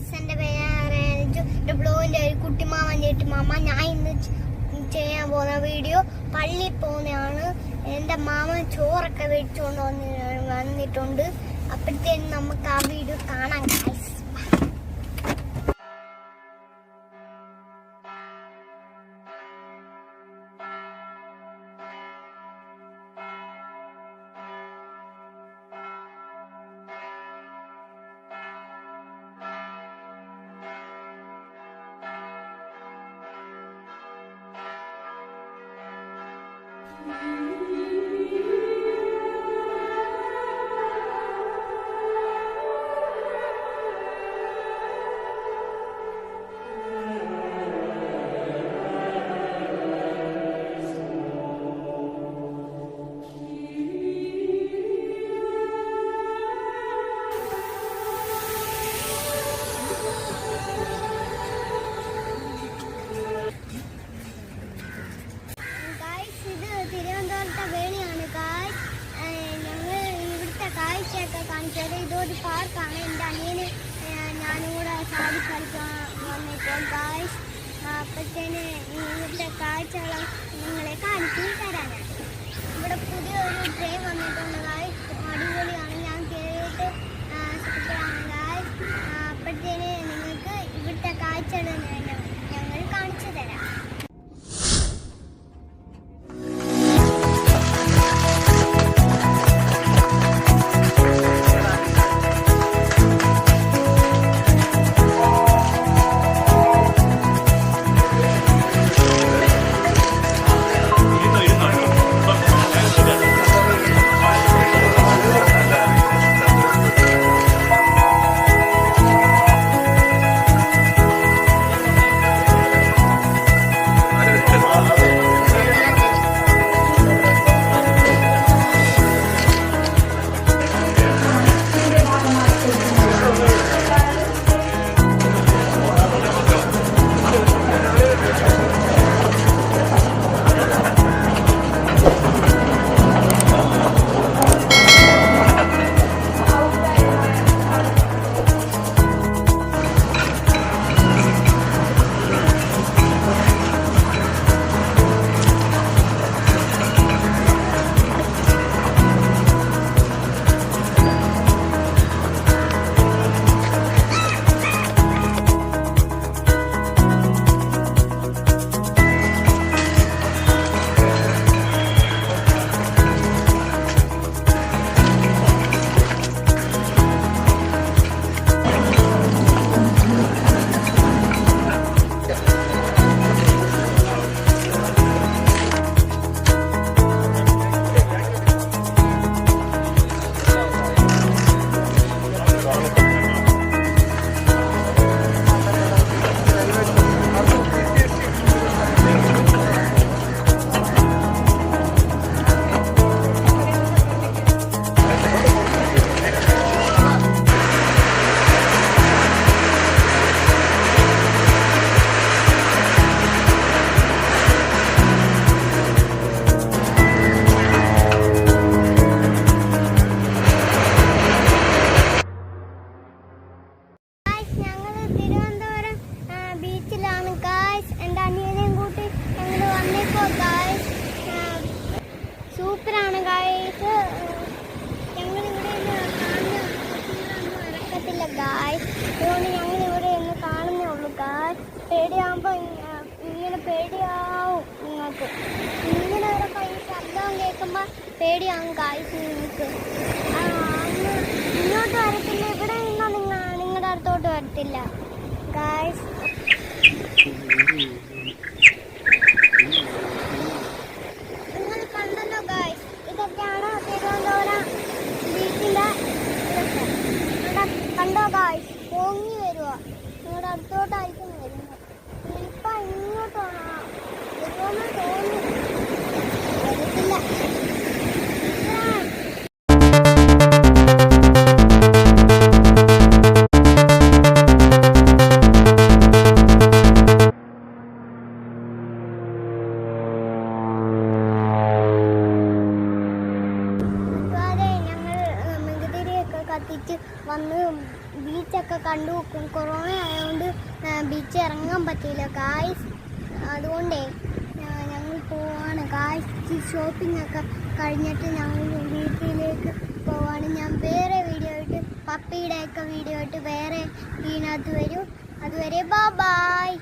Guys, എൻ്റെ പേര് ബ്ലോഗിൻ്റെ ഒരു കുട്ടിമാമൻ ചേട്ടിമാമ. ഞാൻ ഇന്ന് ചെയ്യാൻ പോകുന്ന വീഡിയോ പള്ളിയിൽ പോകുന്നതാണ്. എൻ്റെ മാമൻ ചോറൊക്കെ മേടിച്ചുകൊണ്ട് വന്നിട്ടുണ്ട്. അപ്പോഴത്തേനും നമുക്ക് ആ വീഡിയോ കാണാം ഗൈസ്. കാണിച്ചത് ഇതൊരു പാർക്കാണ്. എൻ്റെ അനിയന് ഞാനും കൂടെ ചാടി കളിക്കാൻ വന്നിപ്പോൾ ഗായ്സ്. അപ്പോഴത്തേന് ഇവിടുത്തെ കാഴ്ചകൾ നിങ്ങളെ കാണിച്ചു തരാനാണ്. ഇവിടെ പുതിയൊരു ട്രെയിൻ വന്നിട്ടുണ്ട് ഗായ്സ്. അടിപൊളിയാണ്. ഞാൻ കയറിയിട്ട് സൂപ്പറാണ് ഗായ്സ്. അപ്പോഴത്തേന് നിങ്ങൾക്ക് ഇവിടുത്തെ കാഴ്ചകൾ ഞങ്ങൾ കാണിച്ചു തരാം. സൂപ്പറാണ് ഗായ്സ്. ഞങ്ങളിവിടെ ഇറക്കത്തില്ല ഗായ്സ്. അതുകൊണ്ട് ഞങ്ങളിവിടെ ഒന്ന് കാണുന്നേ ഉള്ളൂ ഗായ്സ്. പേടിയാകുമ്പോൾ ഇങ്ങനെ പേടിയാവും നിങ്ങൾക്ക്. ഇങ്ങനെ വരുമ്പോൾ ഈ ശബ്ദം കേൾക്കുമ്പോൾ പേടിയാവും ഗായ്സ് നിങ്ങൾക്ക്. ഇങ്ങോട്ട് വരത്തില്ല. ഇവിടെ നിന്നോ നിങ്ങളുടെ അടുത്തോട്ട് വരത്തില്ല ഗായ്സ്. ഇതൊക്കെയാണ് തിരുവനന്തപുരം ബീച്ചിൻ്റെ കണ്ടോ ഗായ്സ്. പൊങ്ങി വരുക. നിങ്ങളുടെ അടുത്തോട്ടായിരിക്കും വരുന്നത്. ഇപ്പം ഇങ്ങോട്ടാണ് വരുമെന്ന് തോന്നുന്നു. വരത്തില്ല. കൊറോണ ആയതുകൊണ്ട് ബീച്ചിൽ ഇറങ്ങാൻ പറ്റിയില്ല ഗായ്സ്. അതുകൊണ്ടേ ഞങ്ങൾ പോവാണ് ഗായ്സ്. ഷോപ്പിംഗ് ഒക്കെ കഴിഞ്ഞിട്ട് ഞങ്ങൾ വീട്ടിലേക്ക് പോവാണ്. ഞാൻ വേറെ വീഡിയോ ആയിട്ട് പപ്പിയുടെ ഒക്കെ വീഡിയോ ആയിട്ട് വേറെ ഇതിനകത്ത് വരും. അതുവരെ ബൈ.